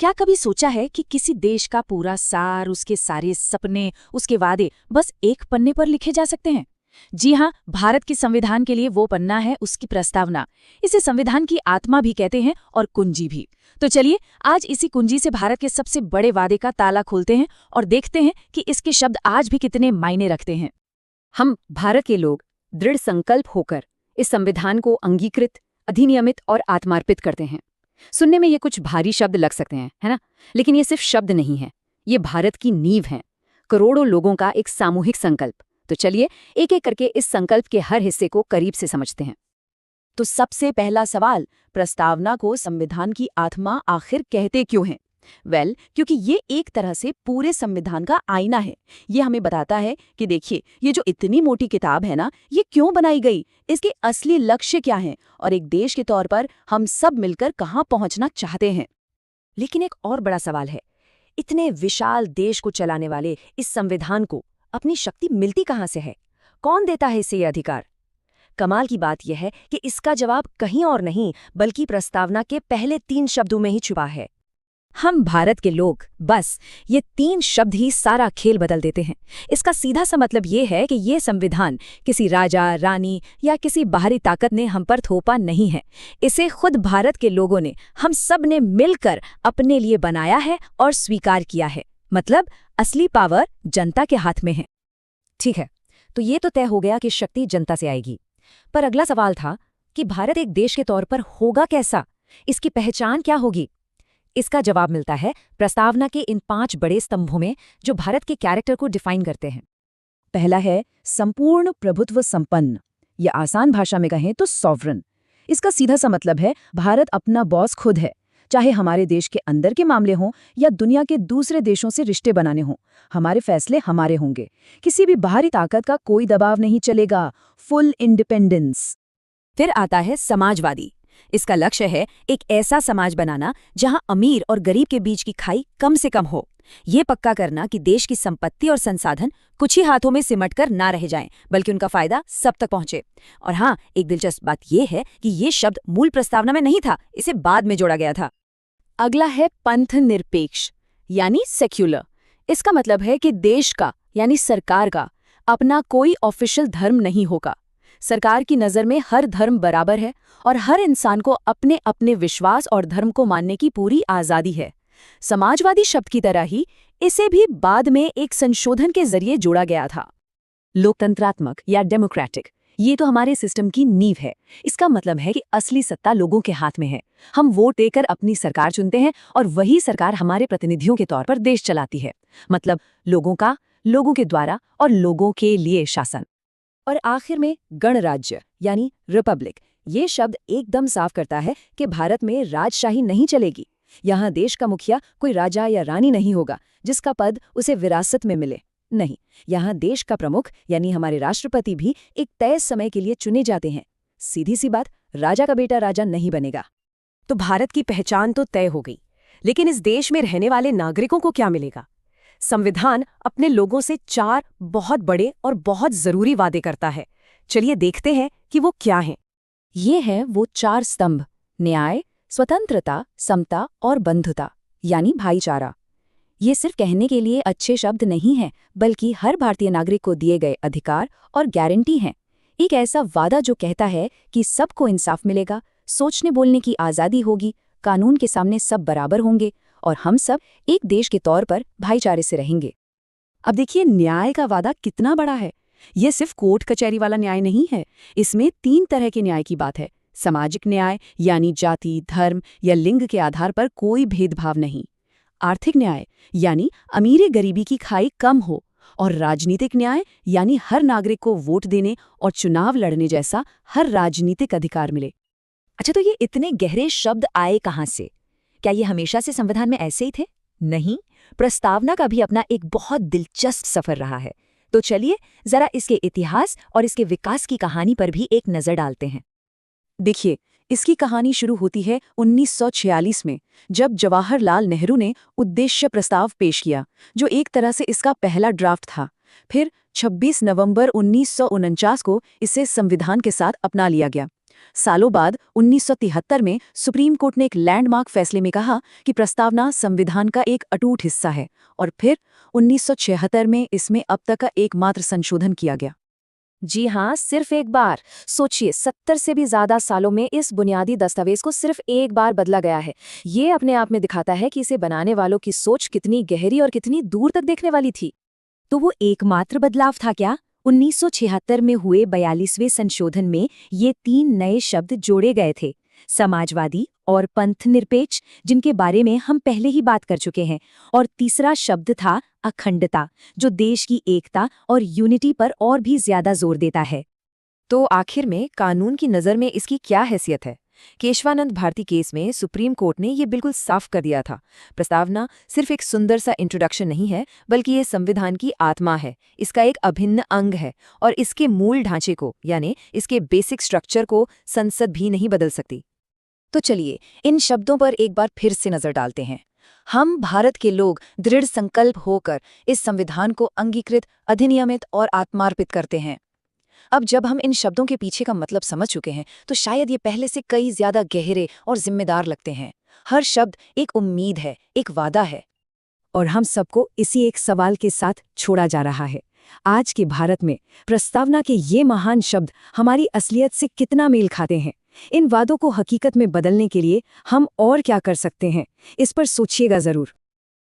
क्या कभी सोचा है कि किसी देश का पूरा सार, उसके सारे सपने, उसके वादे बस एक पन्ने पर लिखे जा सकते हैं? जी हाँ, भारत के संविधान के लिए वो पन्ना है उसकी प्रस्तावना। इसे संविधान की आत्मा भी कहते हैं और कुंजी भी। तो चलिए आज इसी कुंजी से भारत के सबसे बड़े वादे का ताला खोलते हैं और देखते हैं कि इसके शब्द आज भी कितने मायने रखते हैं। हम भारत के लोग दृढ़ संकल्प होकर इस संविधान को अंगीकृत, अधिनियमित और आत्मार्पित करते हैं। सुनने में ये कुछ भारी शब्द लग सकते हैं, है ना? लेकिन ये सिर्फ शब्द नहीं है, ये भारत की नींव है, करोड़ों लोगों का एक सामूहिक संकल्प। तो चलिए एक एक करके इस संकल्प के हर हिस्से को करीब से समझते हैं। तो सबसे पहला सवाल, प्रस्तावना को संविधान की आत्मा आखिर कहते क्यों हैं? क्योंकि ये एक तरह से पूरे संविधान का आईना है। ये हमें बताता है कि देखिए, ये जो इतनी मोटी किताब है ना, ये क्यों बनाई गई, इसके असली लक्ष्य क्या हैं और एक देश के तौर पर हम सब मिलकर कहाँ पहुंचना चाहते हैं। लेकिन एक और बड़ा सवाल है, इतने विशाल देश को चलाने वाले इस संविधान को अपनी शक्ति मिलती कहाँ से है? कौन देता है इसे ये अधिकार? कमाल की बात यह है कि इसका जवाब कहीं और नहीं बल्कि प्रस्तावना के पहले 3 शब्दों में ही छुपा है। हम भारत के लोग, बस ये 3 शब्द ही सारा खेल बदल देते हैं। इसका सीधा सा मतलब ये है कि ये संविधान किसी राजा, रानी या किसी बाहरी ताकत ने हम पर थोपा नहीं है। इसे खुद भारत के लोगों ने, हम सब ने मिलकर अपने लिए बनाया है और स्वीकार किया है। मतलब असली पावर जनता के हाथ में है। ठीक है, तो ये तो तय हो गया कि शक्ति जनता से आएगी। पर अगला सवाल था कि भारत एक देश के तौर पर होगा कैसा? इसकी पहचान क्या होगी? इसका जवाब मिलता है प्रस्तावना के इन 5 बड़े स्तंभों में, जो भारत के कैरेक्टर को डिफाइन करते हैं। पहला है संपूर्ण प्रभुत्व संपन्न, या आसान भाषा में कहें तो सॉवरन। इसका सीधा सा मतलब है भारत अपना बॉस खुद है। चाहे हमारे देश के अंदर के मामले हों या दुनिया के दूसरे देशों से रिश्ते बनाने हों, हमारे फैसले हमारे होंगे। किसी भी बाहरी ताकत का कोई दबाव नहीं चलेगा। Full independence. फिर आता है समाजवादी। इसका लक्ष्य है एक ऐसा समाज बनाना जहां अमीर और गरीब के बीच की खाई कम से कम हो। ये पक्का करना कि देश की संपत्ति और संसाधन कुछ ही हाथों में सिमटकर ना रह जाएं, बल्कि उनका फायदा सब तक पहुंचे। और हाँ, एक दिलचस्प बात यह है कि ये शब्द मूल प्रस्तावना में नहीं था, इसे बाद में जोड़ा गया था। अगला है पंथ निरपेक्ष, यानी सेक्युलर। इसका मतलब है कि देश का, यानी सरकार का, अपना कोई ऑफिशियल धर्म नहीं होगा। सरकार की नज़र में हर धर्म बराबर है और हर इंसान को अपने अपने विश्वास और धर्म को मानने की पूरी आज़ादी है। समाजवादी शब्द की तरह ही इसे भी बाद में एक संशोधन के जरिए जोड़ा गया था। लोकतंत्रात्मक या डेमोक्रेटिक, ये तो हमारे सिस्टम की नींव है। इसका मतलब है कि असली सत्ता लोगों के हाथ में है। हम वोट देकर अपनी सरकार चुनते हैं और वही सरकार हमारे प्रतिनिधियों के तौर पर देश चलाती है। मतलब लोगों का, लोगों के द्वारा और लोगों के लिए शासन। और आखिर में गणराज्य यानी रिपब्लिक। ये शब्द एकदम साफ करता है कि भारत में राजशाही नहीं चलेगी। यहाँ देश का मुखिया कोई राजा या रानी नहीं होगा जिसका पद उसे विरासत में मिले। नहीं, यहाँ देश का प्रमुख यानी हमारे राष्ट्रपति भी एक तय समय के लिए चुने जाते हैं। सीधी सी बात, राजा का बेटा राजा नहीं बनेगा। तो भारत की पहचान तो तय हो गई, लेकिन इस देश में रहने वाले नागरिकों को क्या मिलेगा? संविधान अपने लोगों से 4 बहुत बड़े और बहुत जरूरी वादे करता है। चलिए देखते हैं कि वो क्या हैं। ये हैं वो 4 स्तंभ: न्याय, स्वतंत्रता, समता और बंधुता, यानी भाईचारा। ये सिर्फ कहने के लिए अच्छे शब्द नहीं हैं, बल्कि हर भारतीय नागरिक को दिए गए अधिकार और गारंटी हैं। एक ऐसा वादा जो कहता है कि सबको इंसाफ मिलेगा, सोचने बोलने की आज़ादी होगी, कानून के सामने सब बराबर होंगे और हम सब एक देश के तौर पर भाईचारे से रहेंगे। अब देखिए, न्याय का वादा कितना बड़ा है। ये सिर्फ कोर्ट कचहरी वाला न्याय नहीं है। इसमें 3 तरह के न्याय की बात है। सामाजिक न्याय, यानी जाति, धर्म या लिंग के आधार पर कोई भेदभाव नहीं। आर्थिक न्याय, यानी अमीरी गरीबी की खाई कम हो। और राजनीतिक न्याय, यानी हर नागरिक को वोट देने और चुनाव लड़ने जैसा हर राजनीतिक अधिकार मिले। अच्छा, तो ये इतने गहरे शब्द आए कहाँ से? क्या ये हमेशा से संविधान में ऐसे ही थे? नहीं, प्रस्तावना का भी अपना एक बहुत दिलचस्प सफर रहा है। तो चलिए जरा इसके इतिहास और इसके विकास की कहानी पर भी एक नजर डालते हैं। देखिए, इसकी कहानी शुरू होती है 1946 में, जब जवाहरलाल नेहरू ने उद्देश्य प्रस्ताव पेश किया, जो एक तरह से इसका पहला ड्राफ्ट था। फिर 26 नवंबर 1949 को इसे संविधान के साथ अपना लिया गया। सालों बाद 1973 में सुप्रीम कोर्ट ने एक लैंडमार्क फैसले में कहा कि प्रस्तावना संविधान का एक अटूट हिस्सा है, और फिर 1976 में इसमें अब तक का एकमात्र संशोधन किया गया। जी हाँ, सिर्फ एक बार। सोचिए, 70 से भी ज्यादा सालों में इस बुनियादी दस्तावेज को सिर्फ एक बार बदला गया है। ये अपने आप में दिखाता है कि इसे बनाने वालों की सोच कितनी गहरी और कितनी दूर तक देखने वाली थी। तो वो एकमात्र बदलाव था क्या? 1976 में हुए 42वें संशोधन में ये 3 नए शब्द जोड़े गए थे, समाजवादी और पंथ निरपेक्ष, जिनके बारे में हम पहले ही बात कर चुके हैं, और तीसरा शब्द था अखंडता, जो देश की एकता और यूनिटी पर और भी ज्यादा जोर देता है। तो आखिर में कानून की नज़र में इसकी क्या हैसियत है? केशवानंद भारती केस में सुप्रीम कोर्ट ने ये बिल्कुल साफ कर दिया था। प्रस्तावना सिर्फ एक सुंदर सा इंट्रोडक्शन नहीं है, बल्कि ये संविधान की आत्मा है, इसका एक अभिन्न अंग है, और इसके मूल ढांचे को, यानी इसके बेसिक स्ट्रक्चर को संसद भी नहीं बदल सकती। तो चलिए इन शब्दों पर एक बार फिर से नजर डालते हैं। हम भारत के लोग दृढ़ संकल्प होकर इस संविधान को अंगीकृत, अधिनियमित और आत्मार्पित करते हैं। अब जब हम इन शब्दों के पीछे का मतलब समझ चुके हैं, तो शायद ये पहले से कई ज्यादा गहरे और जिम्मेदार लगते हैं। हर शब्द एक उम्मीद है, एक वादा है। और हम सबको इसी एक सवाल के साथ छोड़ा जा रहा है। आज के भारत में प्रस्तावना के ये महान शब्द हमारी असलियत से कितना मेल खाते हैं? इन वादों को हकीकत में बदलने के लिए हम और क्या कर सकते हैं? इस पर सोचिएगा जरूर।